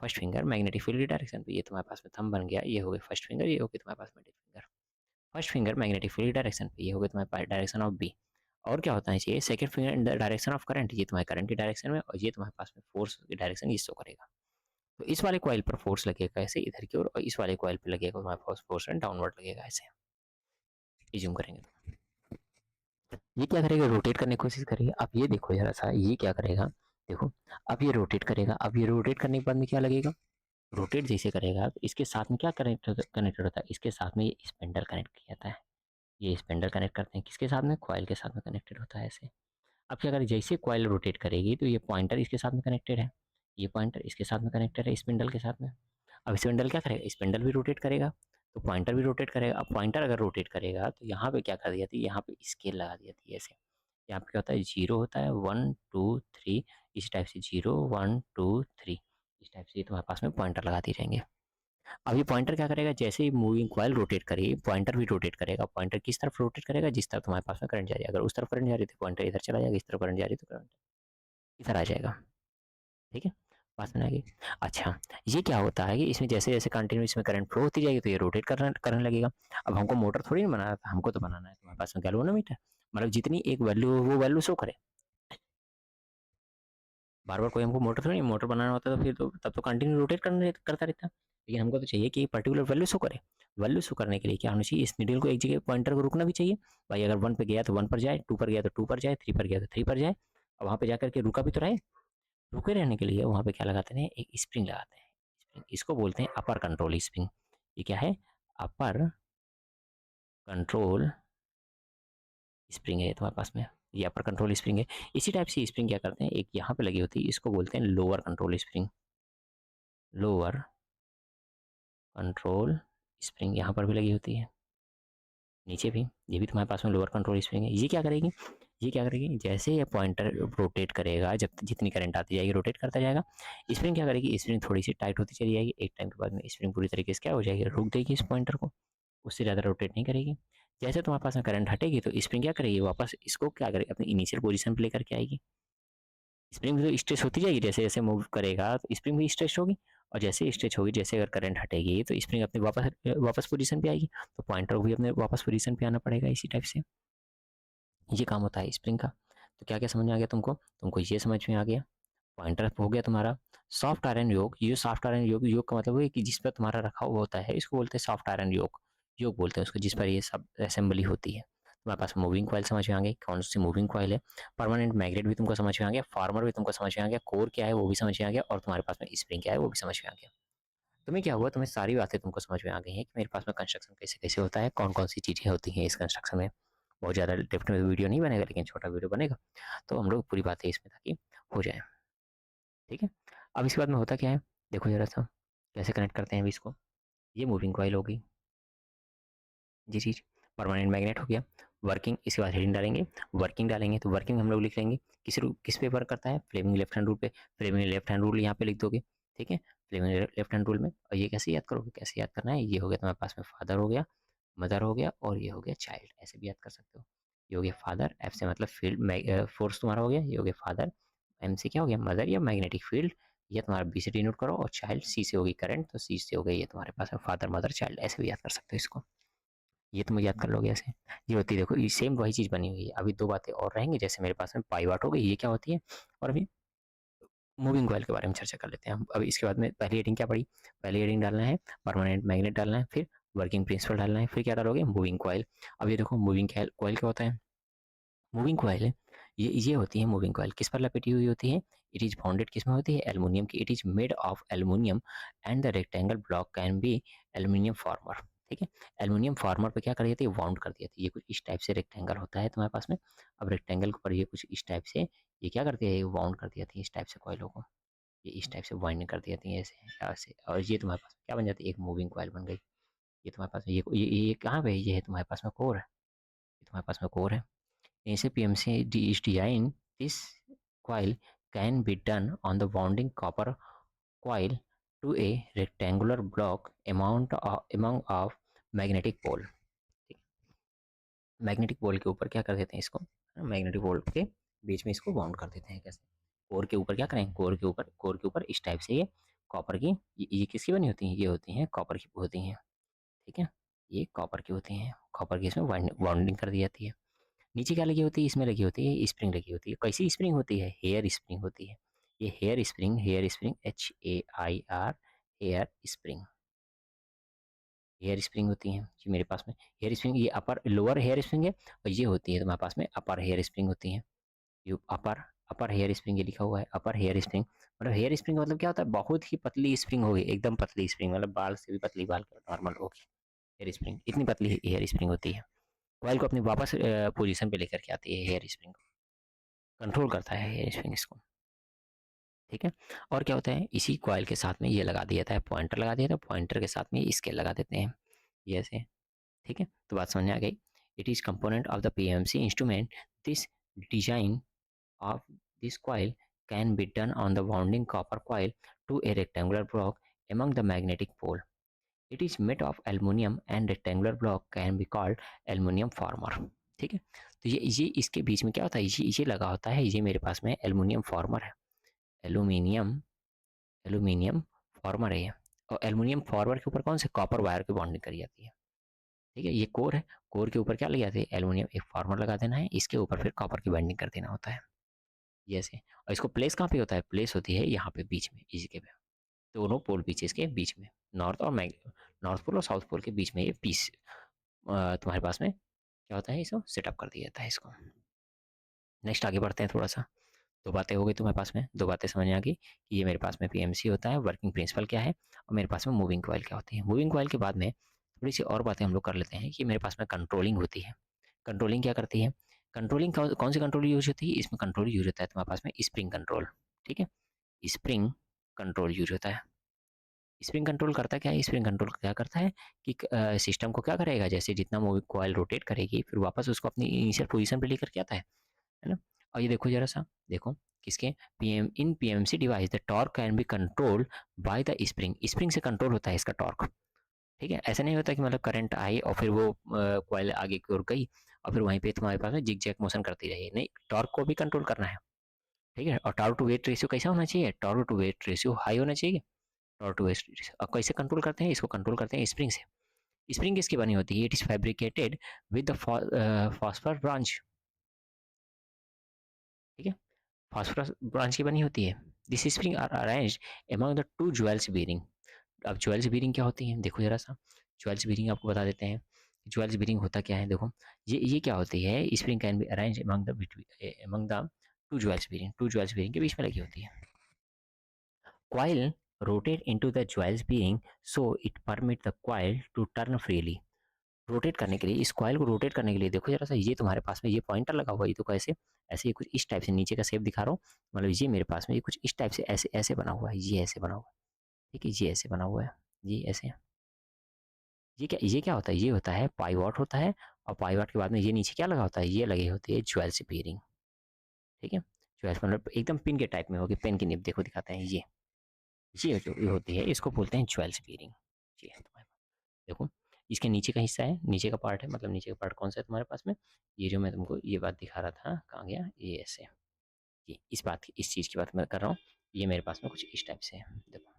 A: फर्स्ट फिंगर मैग्नेटिक फील्ड की डायरेक्शन पे। ये तुम्हारे पास में थंब बन गया, ये हो गया फर्स्ट फिंगर, ये हो गया तुम्हारे पास middle finger. First finger magnetic field direction पे, ये हो गया तुम्हारे पास डायरेक्शन ऑफ बी। और क्या होता है चाहिए? Second finger in the direction of current, ये तुम्हारे करंट की डायरेक्शन में, और ये तुम्हारे पास में फोर्स की डायरेक्शन ये शो करेगा। तो इस वाले कॉइल पर फोर्स लगेगा ऐसे इधर की ओर, और इस वाले कॉइल पर लगेगा तुम्हारे पास फोर्स डाउनवर्ड लगेगा ऐसे। रिज्यूम करेंगे तो ये क्या करेगा? रोटेट करने की कोशिश करेगा। अब ये देखो जरा सा, ये क्या करेगा? देखो, अब ये रोटेट करेगा। अब ये रोटेट करने के बाद में क्या लगेगा? रोटेट जैसे करेगा तो इसके साथ में क्या कनेक्टेड होता है? इसके साथ में ये स्पेंडल कनेक्ट किया जाता है। ये स्पेंडल कनेक्ट करते हैं किसके साथ में? कॉइल के साथ में कनेक्टेड होता है ऐसे। अब क्या करें? जैसे कॉइल रोटेट करेगी तो ये पॉइंटर इसके साथ में कनेक्टेड है, ये पॉइंटर इसके साथ में कनेक्टेड है स्पिंडल के साथ में। अब स्पिंडल क्या करेगा? स्पिंडल भी रोटेट करेगा, तो पॉइंटर भी रोटेट करेगा। अब पॉइंटर अगर रोटेट करेगा तो यहाँ पे क्या कर दी जाती है? यहाँ पे स्केल लगा दी जाती है ऐसे। यहाँ पे क्या होता है? जीरो होता है, 1 2 3, इस टाइप से 0 1 2 3, इस टाइप से तुम्हारे पास में पॉइंटर लगाते रहेंगे। अब ये पॉइंटर क्या करेगा? जैसे ही मूविंग कॉइल रोटेट करेगी, पॉइंटर भी रोटेट करेगा। पॉइंटर किस तरफ रोटेट करेगा? जिस तरफ तुम्हारे पास में करंट जा रही है। अगर उस तरफ करंट जा रही है तो पॉइंटर इधर चला जाएगा, इस तरफ करंट जा रही है तो करंट इधर आ जाएगा। ठीक है, बात में आ गई। अच्छा, ये क्या होता है कि इसमें जैसे जैसे कंटिन्यू इसमें करंट फ्लो होती जाएगी तो ये रोटेट करने लगेगा। अब हमको मोटर थोड़ी ना बनाना था, हमको तो बनाना है तुम्हारे पास में गैल्वेनोमीटर, मतलब जितनी एक वैल्यू वो वैल्यू शो करे। बार बार कोई हमको मोटर थोड़ी मोटर बनाना होता, तो फिर तो तब तो कंटिन्यू रोटेट करता रहता। लेकिन हमको तो चाहिए कि पर्टिकुलर वैल्यू शो करे। वैल्यू शो करने के लिए क्या होना चाहिए? इस नीडल को एक जगह पॉइंटर को रुकना भी चाहिए। भाई अगर 1 पे गया तो 1 पर जाए, 2 पर गया तो 2 पर जाए, 3 पर गया तो 3 पर जाए। और वहाँ पे जाकर के रुका भी तो रहे। रुके रहने के लिए वहाँ पे क्या लगाते हैं? एक स्प्रिंग लगाते हैं। स्प्रिंग इसको बोलते हैं अपर कंट्रोल स्प्रिंग। ये क्या है? अपर कंट्रोल स्प्रिंग है तुम्हारे पास में, ये अपर कंट्रोल स्प्रिंग है। इसी टाइप से स्प्रिंग क्या करते हैं? एक यहाँ पे लगी होती है, इसको बोलते हैं lower control spring. Lower control spring यहाँ पर भी लगी होती है, नीचे भी। ये भी तुम्हारे पास में लोअर कंट्रोल स्प्रिंग है। ये क्या करेगी? ये क्या करेगी? जैसे ये पॉइंटर रोटेट करेगा, जब जितनी करंट आती जाएगी रोटेट करता जाएगा। स्प्रिंग क्या करेगी? स्प्रिंग थोड़ी सी टाइट होती चली जाएगी, एक टाइम के बाद में स्प्रिंग पूरी तरीके से क्या हो जाएगी? रोक देगी इस पॉइंटर को, उससे ज़्यादा रोटेट नहीं करेगी। जैसे तुम्हारे पास में करंट हटेगी तो स्प्रिंग क्या करेगी? वापस इसको क्या करेगी? अपनी इनिशियल पोजीशन पे लेकर के आएगी। स्प्रिंग तो स्ट्रेच होती जाएगी, जैसे जैसे मूव करेगा तो स्प्रिंग भी स्ट्रेच होगी। और जैसे स्ट्रेच होगी, जैसे अगर करंट हटेगी तो स्प्रिंग अपने वापस वापस पोजीशन पे आएगी। तो पॉइंटर को भी अपने वापस पोजीशन पे आना पड़ेगा इसी टाइप से। ये काम होता है स्प्रिंग का। तो क्या क्या समझ में आ गया तुमको? तुमको ये समझ में आ गया, पॉइंटर हो गया तुम्हारा। सॉफ्ट आयरन योग, ये सॉफ्ट आयरन योग, योग का मतलब है कि जिस पर तुम्हारा रखा हुआ होता है, इसको बोलते हैं सॉफ्ट आयरन योग। योग बोलते हैं उसको जिस पर ये सब असेंबली होती है। तुम्हारे पास मूविंग कॉइल समझ में आ गई, कौन सी मूविंग कॉइल है। परमानेंट मैग्नेट भी तुमको समझ में आ गया, फार्मर भी तुमको समझ में आ गया, कोर क्या है वो भी समझ में आ गया, और तुम्हारे पास में स्प्रिंग क्या है वो भी समझ में आ गया। तुम्हें क्या हुआ? तुम्हें सारी बातें तुमको समझ में आ गई हैं कि मेरे पास में कंस्ट्रक्शन कैसे कैसे होता है, कौन कौन सी चीज़ें होती हैं इस कंस्ट्रक्शन में। बहुत ज़्यादा डेप्थ में वीडियो नहीं बनेगा, लेकिन छोटा वीडियो बनेगा, तो हम लोग पूरी बातें इसमें ताकि हो जाए। ठीक है, अब इसके बाद में होता क्या है? देखो जरा सा कैसे कनेक्ट करते हैं अभी इसको। ये मूविंग कॉइल होगी, ये चीज़ परमानेंट मैग्नेट हो गया। वर्किंग, इसके बाद हेडिंग डालेंगे, वर्किंग डालेंगे। तो वर्किंग हम लोग लिख लेंगे किस पे वर्क करता है? फ्लेमिंग लेफ्ट हैंड रूल पे। फ्लेमिंग लेफ्ट हैंड रूल यहाँ पे लिख दोगे। ठीक है, फ्लेमिंग लेफ्ट हैंड रूल में। और ये कैसे याद करोगे? कैसे याद करना है? ये हो गया तुम्हारे पास में फादर हो गया, मदर हो गया, और ये हो गया चाइल्ड, ऐसे भी याद कर सकते हो। ये हो गया फादर, एफ से मतलब फील्ड फोर्स तुम्हारा हो गया, ये हो गया फादर। एम से क्या हो गया? मदर या मैग्नेटिक फील्ड। ये तुम्हारा बी से डिनोट करो, और चाइल्ड सी से होगी करंट, तो सी से हो गई ये तुम्हारे पास में फादर मदर चाइल्ड, ऐसे भी याद कर सकते हो इसको। ये तुम याद कर लोगे ऐसे। ये होती है, देखो ये सेम वही चीज़ बनी हुई है। अभी दो बातें और रहेंगी, जैसे मेरे पास में पाइवट हो गई, ये क्या होती है, और अभी मूविंग कॉइल के बारे में चर्चा कर लेते हैं हम। अभी इसके बाद में पहली हेडिंग क्या पड़ी? पहली हेडिंग डालना है परमानेंट मैग्नेट डालना है, फिर वर्किंग प्रिंसिपल डालना है, फिर क्या डालोगे? Moving coil. अब ये देखो मूविंग कॉइल क्या होता है? मूविंग कॉइल ये होती है मूविंग कॉइल किस पर लपेटी हुई होती है? इट इज बाउंडेड किस में होती है? एल्युमिनियम की। It is made of aluminium and the rectangle block can be aluminium farmer. ठीक है, एल्युमिनियम फार्मर पे क्या कर देती है? बाउंड कर दिया था। ये कुछ इस टाइप से रेक्टेंगल होता है तुम्हारे पास में। अब रेक्टेंगल के ऊपर ये कुछ इस टाइप से ये क्या करती है? ये बाउंड कर दिया था इस टाइप से कॉइलों को। ये इस टाइप से वाइंड कर दिया था ऐसे ऐसे, और ये तुम्हारे पास क्या बन जाती है? एक मूविंग कॉइल बन गई। ये तुम्हारे पास में ये कहाँ पे है? ये है तुम्हारे पास में कोर है, ये तुम्हारे पास में कोर है। ACPMC is designed. This coil can be done on the wounding copper coil to a rectangular block among of magnetic pole. Magnetic pole के ऊपर क्या कर देते हैं इसको, मैग्नेटिक पोल के बीच में इसको बाउंड कर देते हैं। कैसे? कोर के ऊपर क्या करें, कोर के ऊपर इस टाइप से ये कॉपर की, ये किसकी बनी होती हैं, ये होती हैं कॉपर की होती हैं। ठीक है, ये कॉपर की होती हैं, कॉपर की इसमें बाउंडिंग कर दी जाती है। नीचे क्या लगी होती है, इसमें लगी होती है स्प्रिंग लगी होती है। कैसी स्प्रिंग होती है, हेयर स्प्रिंग होती है। ये hair spring HAIR, hair spring, hair spring होती हैं जी मेरे पास में। हेयर स्प्रिंग ये अपर लोअर हेयर स्प्रिंग है, और ये होती है तुम्हारे पास में अपर हेयर स्प्रिंग होती है। ये अपर अपर हेयर स्प्रिंग ये लिखा हुआ है, अपर हेयर स्प्रिंग। मतलब हेयर स्प्रिंग मतलब क्या होता है, बहुत ही पतली स्प्रिंग होगी, एकदम पतली स्प्रिंग, मतलब बाल से भी पतली, बाल नॉर्मल होगी हेयर स्प्रिंग, इतनी पतली हेयर स्प्रिंग होती है। कॉइल को अपनी वापस पोजीशन पे लेकर के आती है हेयर स्प्रिंग, कंट्रोल करता है हेयर स्प्रिंग इसको। ठीक है, और क्या होता है, इसी कॉइल के साथ में ये लगा दिया जाता है, पॉइंटर लगा दिया था, पॉइंटर के साथ में स्केल लगा देते हैं ये ऐसे। ठीक है, तो बात समझ में आ गई। It is component of the PMC instrument. This design of this coil can be done on the wounding copper coil to a rectangular block among the magnetic pole. It is made of aluminium and rectangular block can be called aluminium former. ठीक है, तो ये इसके बीच में क्या होता है, ये लगा होता है, ये मेरे पास में एल्युमिनियम फॉर्मर है, एल्यूमिनियम एल्यूमिनियम फॉर्मर है ये। और एल्युमिनियम फॉर्मर के ऊपर कौन से कॉपर वायर की बॉन्डिंग करी जाती है। ठीक है, ये कोर है, कोर के ऊपर क्या लगी जाती है, एल्युमिनियम एक फॉर्मर लगा देना है, इसके ऊपर फिर कॉपर की बाइंडिंग कर देना होता है ये ऐसे। और इसको प्लेस कहाँ पे होता है, प्लेस होती है यहाँ पे बीच में, इसी के पे, दोनों पोल पीछे इसके बीच में, नॉर्थ और नॉर्थ पोल और साउथ पोल के बीच में ये पीस तुम्हारे पास में क्या होता है, इसको सेटअप कर दिया जाता है इसको। नेक्स्ट आगे बढ़ते हैं थोड़ा सा। दो बातें हो गई तुम्हारे पास में, दो बातें समझ में आ गई कि ये मेरे पास में PMC होता है, वर्किंग प्रिंसिपल क्या है, और मेरे पास में मूविंग कॉइल क्या होती है। मूविंग कॉइल के बाद में थोड़ी सी और बातें हम लोग कर लेते हैं कि मेरे पास में कंट्रोलिंग होती है। कंट्रोलिंग क्या करती है, कंट्रोलिंग कौन सी कंट्रोल यूज होती है, इसमें कंट्रोल यूज होता है तुम्हारे पास में स्प्रिंग कंट्रोल। ठीक है, स्प्रिंग कंट्रोल यूज होता है। स्प्रिंग कंट्रोल करता क्या है, स्प्रिंग कंट्रोल क्या करता है कि सिस्टम को क्या करेगा, जैसे जितना मूविंग कॉइल रोटेट करेगी फिर वापस उसको अपनी इनिशियल पोजीशन पे लेकर के आता है ना। और ये देखो जरा सा, देखो किसके, PMC device the torque can be control by the spring, spring से कंट्रोल होता है इसका टॉर्क। ठीक है, ऐसा नहीं होता कि मतलब करंट आई और फिर वो कॉइल आगे की ओर गई और फिर वहीं पे तुम्हारे पास में जिग जैग मोशन करती रही, नहीं, टॉर्क को भी कंट्रोल करना है। ठीक है, और टॉर्क टू वेट रेशियो कैसा होना चाहिए, torque to weight ratio high होना चाहिए। टॉर्क टू वेट रेशियो अब कैसे कंट्रोल करते हैं, इसको कंट्रोल करते हैं स्प्रिंग से। स्प्रिंग किसकी बनी होती है, it is fabricated with the phosphor bronze. ठीक है, फॉस्फोरस ब्रांच की बनी होती है। This spring are arranged among the two jewels bearing. अब ज्वेल्स बीरिंग क्या होती है, देखो जरा सा, ज्वेल्स बीरिंग आपको बता देते हैं। ज्वेल्स बीरिंग होता क्या है, देखो ये क्या होती है, spring can be arrange among the two jewels bearing के बीच में लगी होती है। Coil rotate into the jewels bearing so it permit the coil to turn freely. Rotate करने के लिए, इस कॉइल को रोटेट करने के लिए देखो जरा सा, ये तुम्हारे पास में ये पॉइंटर लगा हुआ है, ये तो कैसे, ऐसे ये कुछ इस टाइप से नीचे का शेप दिखा रहा हूँ, मतलब ये मेरे पास में ये कुछ इस टाइप से ऐसे ऐसे बना हुआ है, ये ऐसे बना हुआ है। ठीक है, ये ऐसे बना हुआ है, ये ऐसे। ये क्या होता है, ये होता है पाइवॉट होता है, और पाइवॉट के बाद में ये नीचे क्या लगा होता है, ये लगी होती है ज्वेल्स बीरिंग। ठीक है, ज्वेल्स मतलब एकदम पिन के टाइप में होगी, पेन की निब देखो दिखाते हैं, ये जो ये होती है इसको बोलते हैं ज्वेल्स बीरिंग। जी तुम्हारे पास देखो, इसके नीचे का हिस्सा है, नीचे का पार्ट है, मतलब नीचे का पार्ट कौन सा है तुम्हारे पास में, ये जो मैं तुमको ये बात दिखा रहा था, कहाँ गया ये ऐसे, ये इस बात की, इस चीज़ की बात मैं कर रहा हूँ। ये मेरे पास में कुछ इस टाइप से है, देखो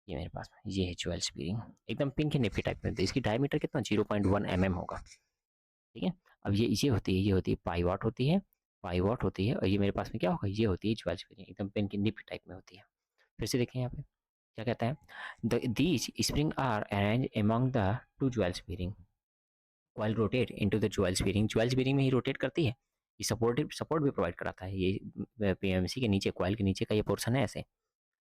A: ये मेरे पास में ये है ज्वेल्स बीरिंग, एकदम पिंक निपी टाइप में, तो इसकी डायमीटर कितना 0.1 mm होगा। ठीक है, अब ये होती है पाइवॉट होती है, पाइवॉट होती है, और ये मेरे पास में क्या होगा, ये होती है ज्वेल्स बीरिंग, एकदम पिन की निपी टाइप में होती है। फिर से देखें यहाँ पे क्या कहता है, these spring are arrange among the two jewels bearing while rotate into the jewels bearing में ही रोटेट करती है। ये सपोर्ट भी प्रोवाइड कराता है, ये PMC के नीचे, कॉइल के नीचे का ये पोर्शन है ऐसे।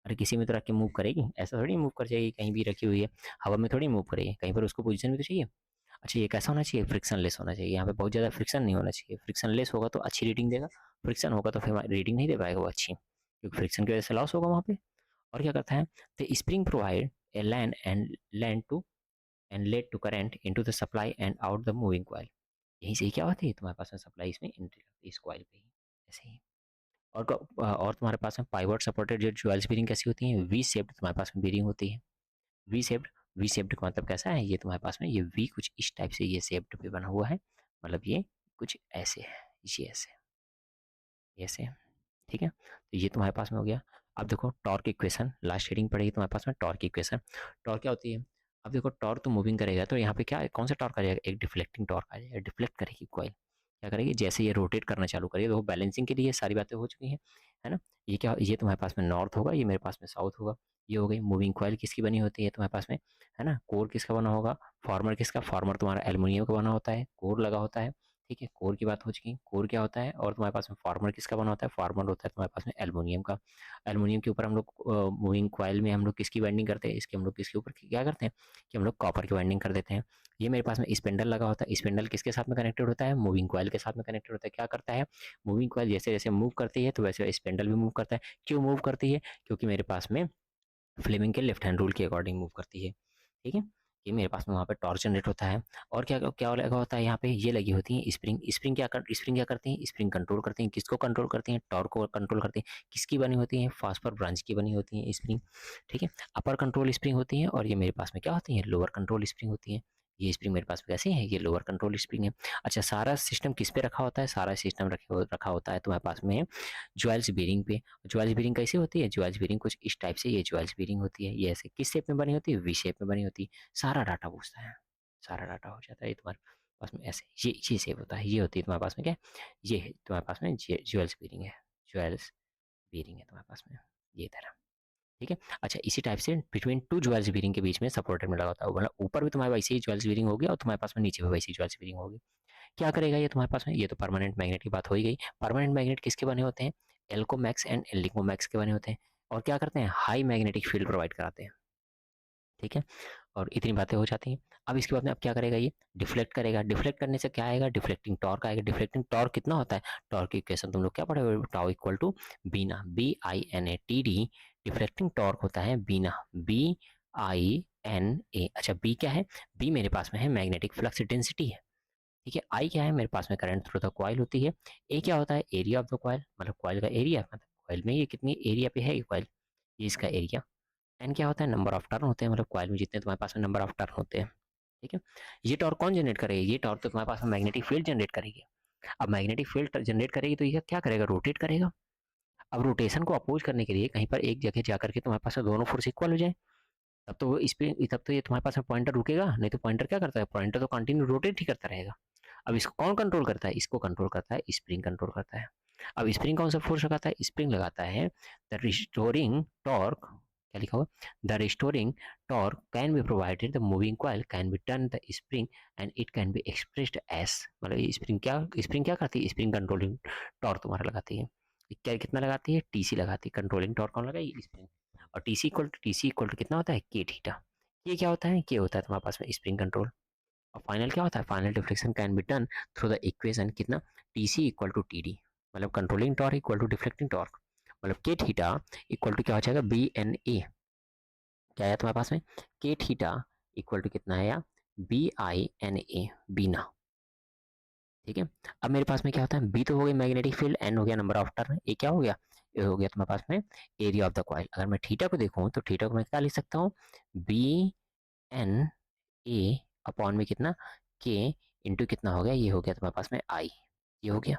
A: अरे किसी में तो रख के मूव करेगी, ऐसा थोड़ी मूव कर जाएगी, कहीं भी रखी हुई है हवा में थोड़ी मूव करेगी, कहीं पर उसको पोजीशन भी तो चाहिए। अच्छा ये कैसा होना चाहिए, फ्रिक्शन लेस होना चाहिए, यहाँ पे बहुत ज़्यादा फ्रिक्शन नहीं होना चाहिए, फ्रिक्शन लेस होगा तो अच्छी रीडिंग देगा, फ्रिक्शन होगा तो फिर रीडिंग नहीं दे पाएगा वो अच्छी, क्योंकि फ्रिक्शन की वजह से लॉस होगा वहाँ पे। और क्या करता है, the spring provide a land to and lead to current into the supply and out the moving coil. यहीं से ही क्या होती है तुम्हारे पास में सप्लाई इसमें एंट्री करती है इस कॉइल पे ही, ऐसे ही। और तुम्हारे पास में पाइवट सपोर्टेड जो ज्वेल्स बीरिंग कैसी होती है, वी शेप्ड तुम्हारे पास में बीरिंग होती है, वी शेप्ड वी शेप्ड का मतलब कैसा है, ये तुम्हारे पास में ये वी कुछ इस टाइप से ये शेप्ड पे बना हुआ है, मतलब ये कुछ ऐसे है, ये ऐसे, ठीक है। तो ये तुम्हारे पास में हो गया। अब देखो टॉर्क इक्वेशन, लास्ट हेडिंग पड़ेगी तुम्हारे पास में टॉर्क इक्वेशन। टॉर्क क्या होती है? अब देखो टॉर्क तो मूविंग करेगा, तो यहाँ पे क्या है, कौन सा टॉर्क आ जाएगा, एक डिफ्लेक्टिंग टॉर्क आ जाएगा, डिफ्लेक्ट करेगी कॉइल, क्या करेगी, जैसे ये रोटेट करना चालू करेगी, तो बैलेंसिंग के लिए सारी बातें हो चुकी हैं, है ना। ये क्या, ये तुम्हारे पास में नॉर्थ होगा, ये मेरे पास में साउथ होगा, ये हो गई मूविंग कॉइल किसकी बनी होती है तुम्हारे पास में, है ना। कोर किसका बना होगा, फार्मर किसका, फार्मर तुम्हारा एल्युमिनियम का बना होता है, कोर लगा होता है, ठीक है। कोर की बात हो चुकी, कोर क्या होता है, और तुम्हारे पास में फार्मर किसका बना होता है, फार्मर होता है तुम्हारे पास में एल्युमिनियम का। एल्युमिनियम के ऊपर हम लोग मूविंग कॉइल में हम लोग किसकी वाइंडिंग करते हैं, इसके हम लोग किसके ऊपर क्या करते हैं कि हम लोग कॉपर की वाइंडिंग कर देते हैं। ये मेरे पास में स्पेंडल लगा होता है, स्पेंडल किसके साथ में कनेक्टेड होता है, मूविंग कॉइल के साथ में कनेक्टेड होता है। क्या करता है, मूविंग कॉइल जैसे जैसे मूव करती है तो वैसे स्पेंडल भी मूव करता है। क्यों मूव करती है, क्योंकि मेरे पास में फ्लेमिंग के लेफ्ट हैंड रूल के अकॉर्डिंग मूव करती है, ठीक है। ये मेरे पास में वहाँ पे टॉर्क जनरेट होता है। और क्या क्या लगा होता है यहाँ पे, ये लगी होती है स्प्रिंग। स्प्रिंग क्या करती है, स्प्रिंग कंट्रोल करती हैं, किसको कंट्रोल करती हैं, टॉर्क को कंट्रोल करती हैं। किसकी बनी होती है, फास्फर ब्रांच की बनी होती है स्प्रिंग, ठीक है। अपर कंट्रोल स्प्रिंग होती है, और ये मेरे पास में क्या होती है, लोअर कंट्रोल स्प्रिंग होती है। ये स्प्रिंग मेरे पास में कैसी है, ये लोअर कंट्रोल स्प्रिंग है। अच्छा, सारा सिस्टम किस पे रखा होता है, सारा सिस्टम रखा होता है तुम्हारे पास में ज्वेल्स बेरिंग पे। ज्वेल्स बेरिंग कैसे होती है, ज्वेल्स बेरिंग कुछ इस टाइप से ये ज्वेल्स बेरिंग होती है, ये ऐसे किस शेप में बनी होती है, वी शेप में बनी होती है। सारा डाटा पूछता है, सारा डाटा हो जाता है तुम्हारे पास में ऐसे, ये शेप होता है, ये होती है तुम्हारे पास में क्या, ये है तुम्हारे पास में ज्वेल्स बेरिंग है, ज्वेल्स बेरिंग है तुम्हारे पास में, ये तरह, ठीक है। अच्छा, इसी टाइप से बिटवीन टू ज्वेल्स बेरिंग के बीच में सपोर्टेड में लगा होता है, मतलब ऊपर भी तुम्हारे वैसे ही ज्वेल्स बेरिंग होगी और तुम्हारे पास में नीचे भी वैसे ही ज्वेल्स बेरिंग होगी। क्या करेगा ये तुम्हारे पास में, ये तो परमानेंट मैग्नेट की बात हो ही गई। परमानेंट मैग्नेट किसके बने होते हैं, एल्कोमैक्स एंड एलिकोमैक्स के बने होते हैं, और क्या करते हैं, हाई मैग्नेटिक फील्ड प्रोवाइड कराते हैं, ठीक है। और इतनी बातें हो जाती हैं। अब इसके बाद में अब क्या करेगा, ये डिफ्लेक्ट करेगा। डिफ्लेक्ट करने से क्या आएगा, डिफ्लेक्टिंग टॉर्क आएगा। डिफ्लेक्टिंग टॉर्क कितना होता है, टॉर्क की इक्वेशन तुम लोग क्या पढ़े हुए, टाउ इक्वल टू बीना, BINA TD। डिफ्लेक्टिंग टॉर्क होता है बीना, BINA। अच्छा, बी क्या है, बी मेरे पास में है मैग्नेटिक फ्लक्स डेंसिटी है, ठीक है। आई क्या है, मेरे पास में करंट थ्रू द कॉइल होती है। ए क्या होता है, एरिया ऑफ द कॉइल, मतलब कॉइल का एरिया, मतलब कॉइल में ये कितनी एरिया पे है कॉइल, ये इसका एरिया। एन क्या होता है, नंबर ऑफ टर्न होते हैं, मतलब कॉइल में जितने तुम्हारे पास में नंबर ऑफ टर्न होते हैं, ठीक है। ये टॉर्क कौन जनरेट करेगी, ये टॉर्क तो तुम्हारे पास में मैग्नेटिक फील्ड जनरेट करेगी। अब मैग्नेटिक फील्ड जनरेट करेगी तो ये क्या करेगा, रोटेट करेगा। अब रोटेशन को अपोज करने के लिए कहीं पर एक जगह जाकर के तुम्हारे पास में दोनों फोर्स इक्वल हो जाए, तब तो वो इस पे, तब तो ये तुम्हारे पास में पॉइंटर रुकेगा, नहीं तो पॉइंटर क्या करता है, पॉइंटर तो कंटिन्यू रोटेट ही करता रहेगा। अब इसको कौन कंट्रोल करता है, इसको कंट्रोल करता है स्प्रिंग, कंट्रोल करता है। अब स्प्रिंग कौन सा फोर्स लगाता है, स्प्रिंग लगाता है द रिस्टोरिंग टॉर्क, क्या लिखा हुआ, the restoring torque can be provided the moving coil can be turn the spring and it can be expressed S, मतलब स्प्रिंग क्या करती है, स्प्रिंग कंट्रोलिंग टॉर्क तुम्हारा लगाती है। क्या कितना लगाती है, टीसी लगाती है, कंट्रोलिंग टॉर्क कौन लगाई, स्प्रिंग। और टीसी इक्वल टू कितना होता है, के थीटा। ये क्या होता है, के होता है तुम्हारे पास में स्प्रिंग कंट्रोल। और फाइनल क्या होता है, final deflection can be done through the equation कितना, टीसी इक्वल टू टीडी, मतलब controlling torque equal to deflecting torque, मतलब के थीटा इक्वल टू क्या हो जाएगा, BNA। क्या है तुम्हारे पास में, के थीटा इक्वल टू कितना है, या BINA, बीना, ठीक है। अब मेरे पास में क्या होता है, बी तो हो गई मैग्नेटिक फील्ड, एन हो गया नंबर ऑफ टर्न, ए क्या हो गया, ए हो गया तुम्हारे पास में एरिया ऑफ द कॉइल। अगर मैं थीटा को देखूं तो थीटा को मैं क्या लिख सकता हूँ, BNA अपॉन में कितना, के इंटू कितना हो गया, ये हो गया तुम्हारे पास में आई, ये हो गया,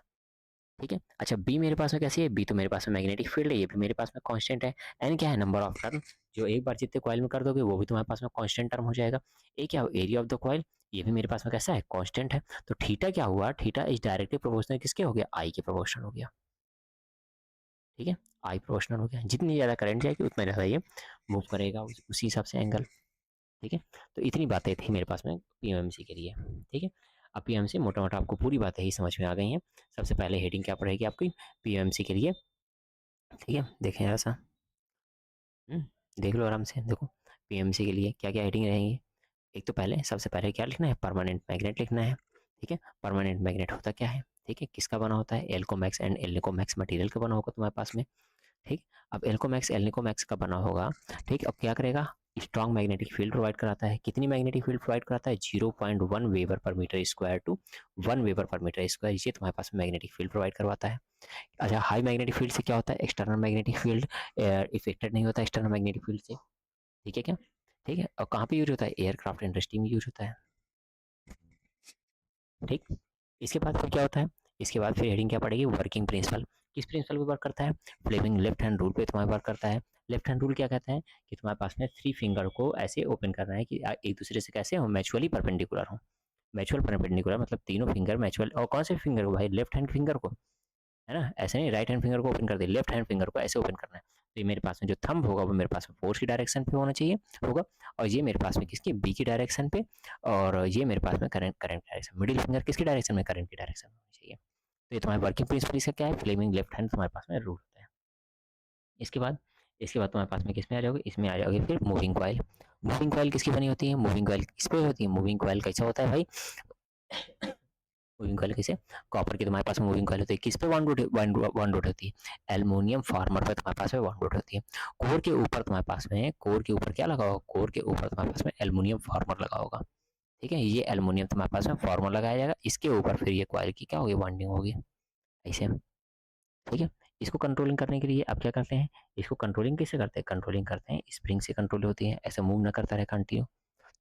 A: ठीक है। अच्छा, बी मेरे पास में कैसी है, बी तो मेरे पास में मैग्नेटिक फील्ड है, ये भी मेरे पास में कांस्टेंट है। एन क्या है, नंबर ऑफ टर्न, जो एक बार जितने कॉइल में कर दोगे वो भी तुम्हारे पास में कांस्टेंट टर्म हो जाएगा। ए क्या हो, एरिया ऑफ द कॉइल, ये भी मेरे पास में कैसा है, कांस्टेंट है। तो थीटा क्या हुआ, थीटा इज डायरेक्टली प्रोपोर्शनल किसके हो गया, आई के प्रोपोर्शनल हो गया, ठीक है। आई प्रोपोर्शनल हो गया, जितनी ज़्यादा करंट जाएगी उतना ज़्यादा ये मूव करेगा, उसी हिसाब से एंगल, ठीक है। तो इतनी बातें थी मेरे पास में पीएमसी के लिए, ठीक है। अब पीएमसी मोटा मोटा आपको पूरी बातें ही समझ में आ गई हैं। सबसे पहले हेडिंग क्या पड़ेगी आपकी पीएमसी के लिए, ठीक है। देखें ऐसा, देख लो आराम से, देखो पीएमसी के लिए क्या क्या हेडिंग रहेंगी। एक तो पहले, सबसे पहले क्या लिखना है, परमानेंट मैग्नेट लिखना है, ठीक है। परमानेंट मैग्नेट होता क्या है, ठीक है, किसका बना होता है, एल्कोमैक्स एंड एल्निकोमैक्स मटेरियल का बना होगा तुम्हारे पास में, ठीक। अब एल्कोमैक्स एल्निकोमैक्स का बना होगा, ठीक। अब क्या करेगा, स्ट्रॉन्ग मैग्नेटिक फील्ड प्रोवाइड कराता है। कितनी मैग्नेटिक फील्ड प्रोवाइड कराता है, 0.1 weber per metre square to 1 weber per metre square, ये तुम्हारे पास मैग्नेटिक फील्ड प्रोवाइड करवाता है। अच्छा, हाई मैग्नेटिक फील्ड से क्या होता है, एक्सटर्नल मैग्नेटिक फील्ड इफेक्टेड नहीं होता एक्सटर्नल मैग्नेटिक फील्ड से, ठीक है क्या, ठीक है, और कहाँ पे यूज होता है, एयरक्राफ्ट इंडस्ट्री में यूज होता है। ठीक, इसके बाद फिर क्या होता है, इसके बाद फिर हेडिंग क्या पड़ेगी, वर्किंग प्रिंसिपल। किस प्रिंसिपल पे वर्क करता है, फ्लेमिंग लेफ्ट हैंड रूल पे तुम्हारा वर्क करता है। लेफ्ट हैंड रूल क्या कहते हैं कि तुम्हारे पास में थ्री फिंगर को ऐसे ओपन करना है कि एक दूसरे से कैसे हो, मैचुअली परपेंडिकुलर हो। मैचुअल परपेंडिकुलर मतलब तीनों फिंगर मैचुअल, और कौन से फिंगर को भाई, लेफ्ट हैंड फिंगर को, है ना, ऐसे नहीं राइट हैंड फिंगर को ओपन कर दे, लेफ्ट हैंड फिंगर को ऐसे ओपन करना है। तो ये मेरे पास में जो थंब होगा वो मेरे पास में फोर्स की डायरेक्शन पे होना चाहिए होगा, और ये मेरे पास में किसकी, बी की डायरेक्शन पे, और ये मेरे पास में current current direction, middle finger किसकी डायरेक्शन में, करंट की डायरेक्शन में होनी चाहिए। तो ये तुम्हारे वर्किंग प्रिंसिपल इसका क्या है, फ्लेमिंग लेफ्ट हैंड तुम्हारे पास में रूल होता है। इसके बाद तुम्हारे पास में किस में आ जाओगे, इसमें आ जाओगे फिर मूविंग कॉइल। मूविंग कॉइल किसकी बनी होती है, मूविंग कॉइल किस पे होती है, मूविंग कॉइल कैसा होता है भाई, मूविंग कॉइल कैसे, कॉपर की तुम्हारे पास मूविंग कॉइल होती है, किस पे वन डॉट होती है, एल्युमिनियम फार्मर पे तुम्हारे पास में वन डॉट होती है। कोर के ऊपर तुम्हारे पास में, कोर के ऊपर क्या लगा होगा, कोर के ऊपर तुम्हारे पास में एल्युमिनियम फार्मर लगा होगा। ठीक है, ये एल्युमिनियम तुम्हारे पास में फार्मर लगाया जाएगा, इसके ऊपर फिर ये कॉइल की क्या होगी, वाइंडिंग होगी ऐसे। ठीक है, इसको कंट्रोलिंग करने के लिए आप क्या करते हैं, इसको कंट्रोलिंग कैसे करते हैं, कंट्रोलिंग करते हैं स्प्रिंग से कंट्रोल होती है, ऐसे मूव ना करता रहे कंटिन्यू।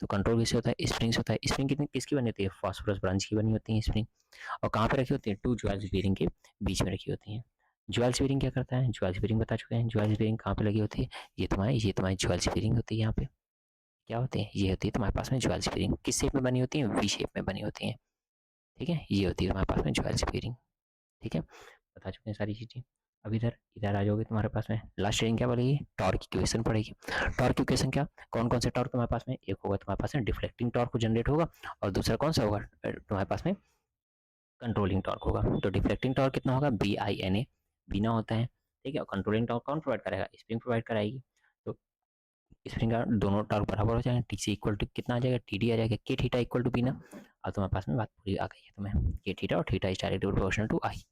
A: तो कंट्रोल किससे होता है, स्प्रिंग से होता है। स्प्रिंग कितनी किसकी बनी होती है, फास्फोरस ब्रांच की बनी होती है स्प्रिंग, और कहाँ पे रखी होती है, टू ज्वेल्स बीरिंग के बीच में रखी होती है। ज्वेल्स बीरिंग क्या करता है, ज्वेल्स बीरिंग बता चुके हैं, ज्वेल्स बीरिंग कहाँ पे लगी होती है, ये तुम्हारी ज्वेल्स बीरिंग होती है। यहाँ पे क्या होती है, ये होती है तुम्हारे पास में ज्वेल्स बीरिंग, किस शेप में बनी होती है, वी शेप में बनी होती है। ठीक है, ये होती है तुम्हारे पास में ज्वेल्स बीरिंग। ठीक है, बता चुके हैं सारी चीज़ें। अब इधर इधर आ जाओगे, तुम्हारे पास में लास्ट रीडिंग क्या पड़ेगी, टॉर्क इक्वेशन पड़ेगी। टॉर्क इक्वेशन क्या, कौन कौन से टॉर्क तुम्हारे पास में, एक होगा तुम्हारे पास में डिफ्लेक्टिंग टॉर्क को जनरेट होगा, और दूसरा कौन सा होगा तुम्हारे पास में, कंट्रोलिंग टॉर्क होगा। तो डिफ्लेक्टिंग टॉर्क कितना होगा, बी आई एन ए, बीना होता है। ठीक है, और कंट्रोलिंग टॉर्क कौन प्रोवाइड करेगा, स्प्रिंग प्रोवाइड कराएगी। तो स्प्रिंग का दोनों टॉर्क बराबर हो जाएंगे, टी सी इक्वल टू कितना आ जाएगा, टी डी आ जाएगा, के थीटा इक्वल टू बीना। और तुम्हारे पास में बात पूरी आ गई है तुम्हें, के थीटा और theta is directly proportional to I.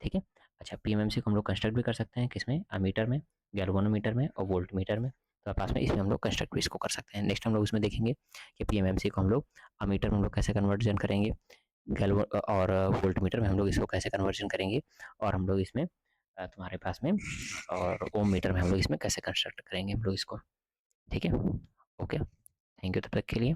A: ठीक है, अच्छा पीएमएमसी को हम लोग कंस्ट्रक्ट भी कर सकते हैं, किसमें, अमीटर में, गैल्वेनोमीटर में और वोल्ट मीटर में। तो पास में इसमें हम लोग कंस्ट्रक्ट भी इसको कर सकते हैं। नेक्स्ट हम लोग उसमें देखेंगे कि पीएमएमसी को हम लोग अमीटर में हम लोग कैसे कन्वर्जन करेंगे, गैल्व और वोल्ट मीटर में हम लोग इसको कैसे कन्वर्जन करेंगे, और हम लोग इसमें तुम्हारे पास में और ओम मीटर में हम लोग इसमें कैसे कंस्ट्रक्ट करेंगे हम लोग इसको। ठीक है, ओके, थैंक यू तब तक के लिए।